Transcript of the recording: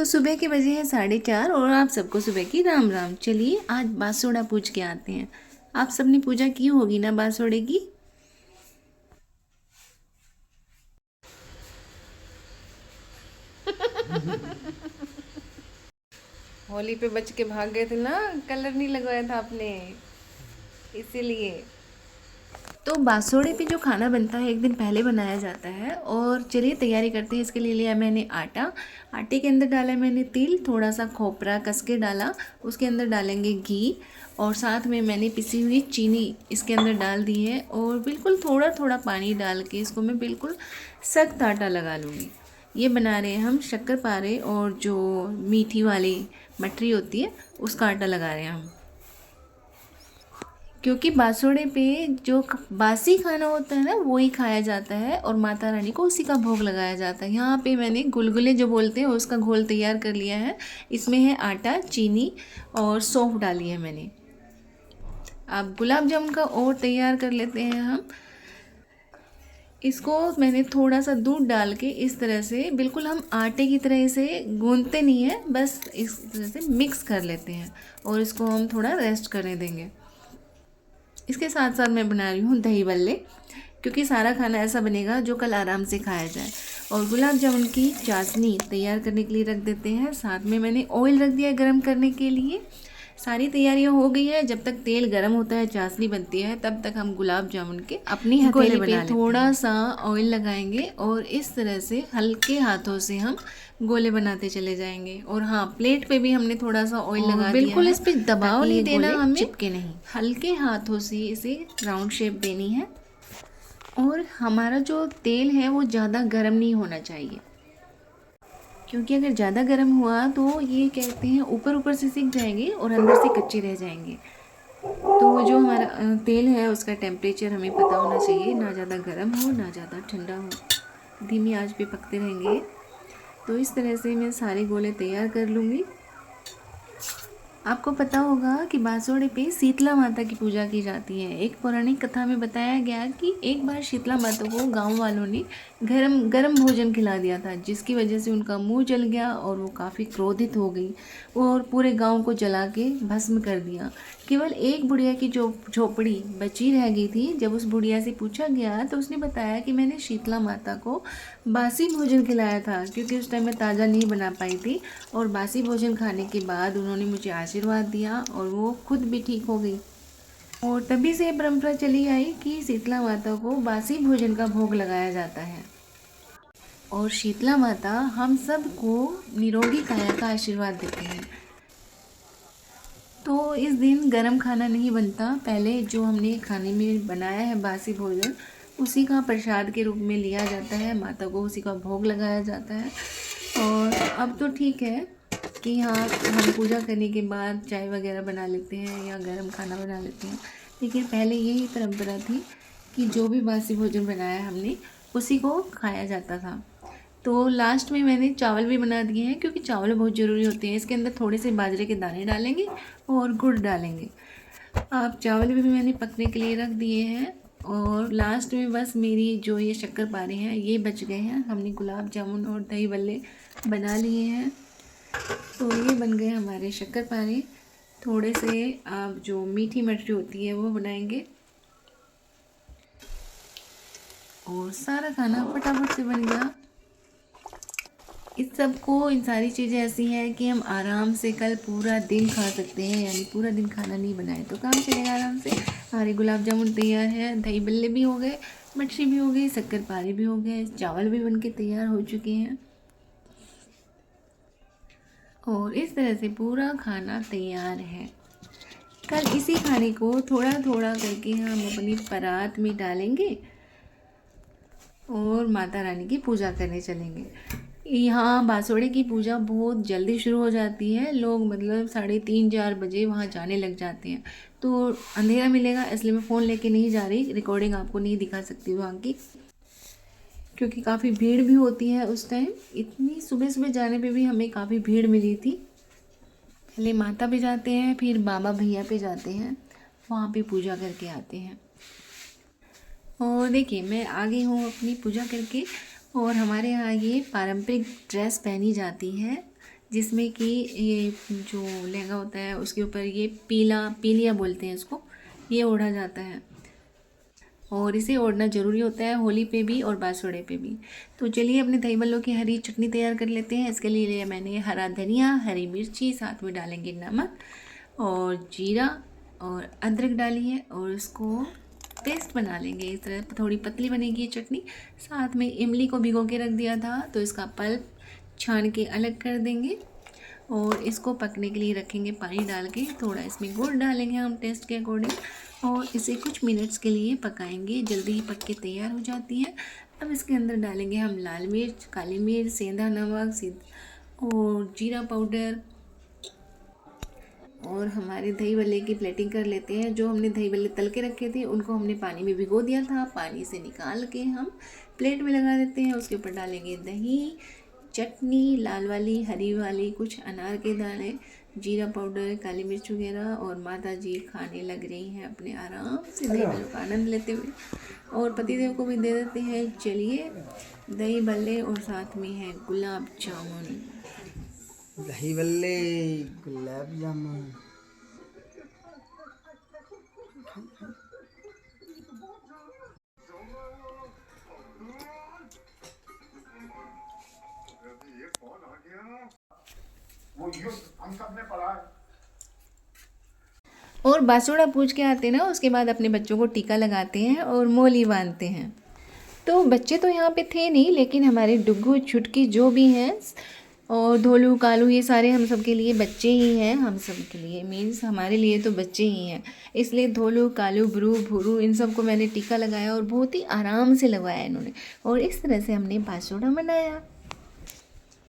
तो सुबह के बजे हैं 4:30 और आप सबको सुबह की राम राम। चलिए आज बासोड़ा पूज के आते हैं। आप सबने पूजा की होगी ना बासोड़े की। होली पे बच के भाग गए थे ना, कलर नहीं लगवाया था आपने, इसीलिए। तो बासोड़े पे जो खाना बनता है एक दिन पहले बनाया जाता है। और चलिए तैयारी करते हैं। इसके लिए लिया मैंने आटा। आटे के अंदर डाला मैंने तिल, थोड़ा सा खोपरा कस के डाला। उसके अंदर डालेंगे घी और साथ में मैंने पिसी हुई चीनी इसके अंदर डाल दी है। और बिल्कुल थोड़ा थोड़ा पानी डाल के इसको मैं बिल्कुल सख्त आटा लगा लूँगी। ये बना रहे हैं हम शक्करपारे और जो मीठी वाली मठरी होती है उसका आटा लगा रहे हैं हम। क्योंकि बासोड़े पे जो बासी खाना होता है ना वो ही खाया जाता है और माता रानी को उसी का भोग लगाया जाता है। यहाँ पे मैंने गुलगुले जो बोलते हैं उसका घोल तैयार कर लिया है। इसमें है आटा, चीनी और सौंफ डाली है मैंने। अब गुलाब जामुन का और तैयार कर लेते हैं हम। इसको मैंने थोड़ा सा दूध डाल के इस तरह से बिल्कुल हम आटे की तरह इसे गूंथते नहीं है, बस इस तरह से मिक्स कर लेते हैं और इसको हम थोड़ा रेस्ट करने देंगे। इसके साथ साथ मैं बना रही हूँ दही बल्ले, क्योंकि सारा खाना ऐसा बनेगा जो कल आराम से खाया जाए। और गुलाब जामुन की चाशनी तैयार करने के लिए रख देते हैं। साथ में मैंने ऑयल रख दिया है गर्म करने के लिए। सारी तैयारियां हो गई है। जब तक तेल गर्म होता है, चाशनी बनती है, तब तक हम गुलाब जामुन के अपनी हथेली पे थोड़ा सा ऑयल लगाएंगे और इस तरह से हल्के हाथों से हम गोले बनाते चले जाएंगे। और हाँ, प्लेट पे भी हमने थोड़ा सा ऑयल लगा दिया बिल्कुल है। इस पे दबाव नहीं देना, हमें चिपके नहीं, हल्के हाथों से इसे राउंड शेप देनी है। और हमारा जो तेल है वो ज़्यादा गर्म नहीं होना चाहिए, क्योंकि अगर ज़्यादा गर्म हुआ तो ये कहते हैं ऊपर ऊपर से सिक जाएंगे और अंदर से कच्चे रह जाएंगे। तो जो हमारा तेल है उसका टेम्परेचर हमें पता होना चाहिए, ना ज़्यादा गर्म हो ना ज़्यादा ठंडा हो। धीमी आंच पे पकते रहेंगे। तो इस तरह से मैं सारे गोले तैयार कर लूँगी। आपको पता होगा कि बासोड़े पे शीतला माता की पूजा की जाती है। एक पौराणिक कथा में बताया गया कि एक बार शीतला माता को गांव वालों ने गरम गरम भोजन खिला दिया था, जिसकी वजह से उनका मुंह जल गया और वो काफ़ी क्रोधित हो गई और पूरे गांव को जला के भस्म कर दिया। केवल एक बुढ़िया की जो झोपड़ी बची रह गई थी। जब उस बुढ़िया से पूछा गया तो उसने बताया कि मैंने शीतला माता को बासी भोजन खिलाया था, क्योंकि उस टाइम मैं ताज़ा नहीं बना पाई थी। और बासी भोजन खाने के बाद उन्होंने मुझे आशीर्वाद दिया और वो खुद भी ठीक हो गई। और तभी से परंपरा चली आई कि शीतला माता को बासी भोजन का भोग लगाया जाता है। और शीतला माता हम सबको निरोगी काया का आशीर्वाद देते हैं। तो इस दिन गरम खाना नहीं बनता। पहले जो हमने खाने में बनाया है बासी भोजन, उसी का प्रसाद के रूप में लिया जाता है, माता को उसी का भोग लगाया जाता है। और अब तो ठीक है कि हाँ, हम पूजा करने के बाद चाय वगैरह बना लेते हैं या गरम खाना बना लेते हैं, लेकिन पहले यही परंपरा थी कि जो भी बासी भोजन बनाया हमने उसी को खाया जाता था। तो लास्ट में मैंने चावल भी बना दिए हैं, क्योंकि चावल बहुत ज़रूरी होते हैं। इसके अंदर थोड़े से बाजरे के दाने डालेंगे और गुड़ डालेंगे। अब चावल भी मैंने पकने के लिए रख दिए हैं। और लास्ट में बस मेरी जो ये शक्करपारे हैं ये बच गए हैं। हमने गुलाब जामुन और दही बल्ले बना लिए हैं। तो ये बन गए हमारे शक्करपारे। थोड़े से आप जो मीठी मठरी होती है वो बनाएंगे और सारा खाना फटाफट से बन गया। इस सब को, इन सारी चीज़ें ऐसी हैं कि हम आराम से कल पूरा दिन खा सकते हैं, यानी पूरा दिन खाना नहीं बनाए तो काम चलेगा आराम से। हमारे गुलाब जामुन तैयार है, दही बल्ले भी हो गए, मठरी भी हो गई, शक्करपारे भी हो गए, चावल भी बनके तैयार हो चुके हैं। और इस तरह से पूरा खाना तैयार है। कल इसी खाने को थोड़ा थोड़ा करके हम अपनी परात में डालेंगे और माता रानी की पूजा करने चलेंगे। यहाँ बासोड़े की पूजा बहुत जल्दी शुरू हो जाती है। लोग मतलब 3:30-4 बजे वहाँ जाने लग जाते हैं। तो अंधेरा मिलेगा, इसलिए मैं फ़ोन लेके नहीं जा रही, रिकॉर्डिंग आपको नहीं दिखा सकती वहाँ की, क्योंकि काफ़ी भीड़ भी होती है उस टाइम। इतनी सुबह सुबह जाने पे भी हमें काफ़ी भीड़ मिली थी। पहले माता पे जाते हैं, फिर बाबा भैया पे जाते हैं, वहाँ पे पूजा करके आते हैं। और देखिए मैं आ गई हूँ अपनी पूजा करके। और हमारे यहाँ ये पारंपरिक ड्रेस पहनी जाती है जिसमें कि ये जो लहंगा होता है उसके ऊपर ये पीलिया बोलते हैं इसको, ये ओढ़ा जाता है और इसे ओढ़ना ज़रूरी होता है होली पे भी और बासुड़े पे भी। तो चलिए अपने दही बल्लों की हरी चटनी तैयार कर लेते हैं। इसके लिए लिया मैंने हरा धनिया, हरी मिर्ची, साथ में डालेंगे नमक और जीरा और अदरक डाली है और इसको पेस्ट बना लेंगे। इस तरह थोड़ी पतली बनेगी ये चटनी। साथ में इमली को भिगो के रख दिया था तो इसका पल्प छान के अलग कर देंगे और इसको पकने के लिए रखेंगे पानी डाल के। थोड़ा इसमें गुड़ डालेंगे हम टेस्ट के अकॉर्डिंग और इसे कुछ मिनट्स के लिए पकाएंगे। जल्दी ही पक के तैयार हो जाती है। अब इसके अंदर डालेंगे हम लाल मिर्च, काली मिर्च, सेंधा नमक और जीरा पाउडर और हमारे दही बल्ले की प्लेटिंग कर लेते हैं। जो हमने दही बल्ले तल के रखे थे उनको हमने पानी में भिगो दिया था, पानी से निकाल के हम प्लेट में लगा देते हैं। उसके ऊपर डालेंगे दही, चटनी, लाल वाली, हरी वाली, कुछ अनार के दाने, जीरा पाउडर, काली मिर्च वगैरह और माता जी खाने लग रही हैं अपने आराम से दही बल्ले का आनंद लेते हुए और पतिदेव को भी दे देते हैं। चलिए दही बल्ले और साथ में है गुलाब जामुन। दही बल्ले, गुलाब जामुन। हम सब ने पढ़ा है। और बासुड़ा पूज के आते हैं ना, उसके बाद अपने बच्चों को टीका लगाते हैं और मोली बांधते हैं। तो बच्चे तो यहाँ पे थे नहीं, लेकिन हमारे डुग्गू छुटकी जो भी हैं और धोलू कालू ये सारे हम सब के लिए बच्चे ही हैं। हम सब के लिए मीन्स हमारे लिए तो बच्चे ही हैं। इसलिए धोलू कालू ब्रू भूरू इन सब को मैंने टीका लगाया और बहुत ही आराम से लगवाया इन्होंने और इस तरह से हमने बासुड़ा मनाया।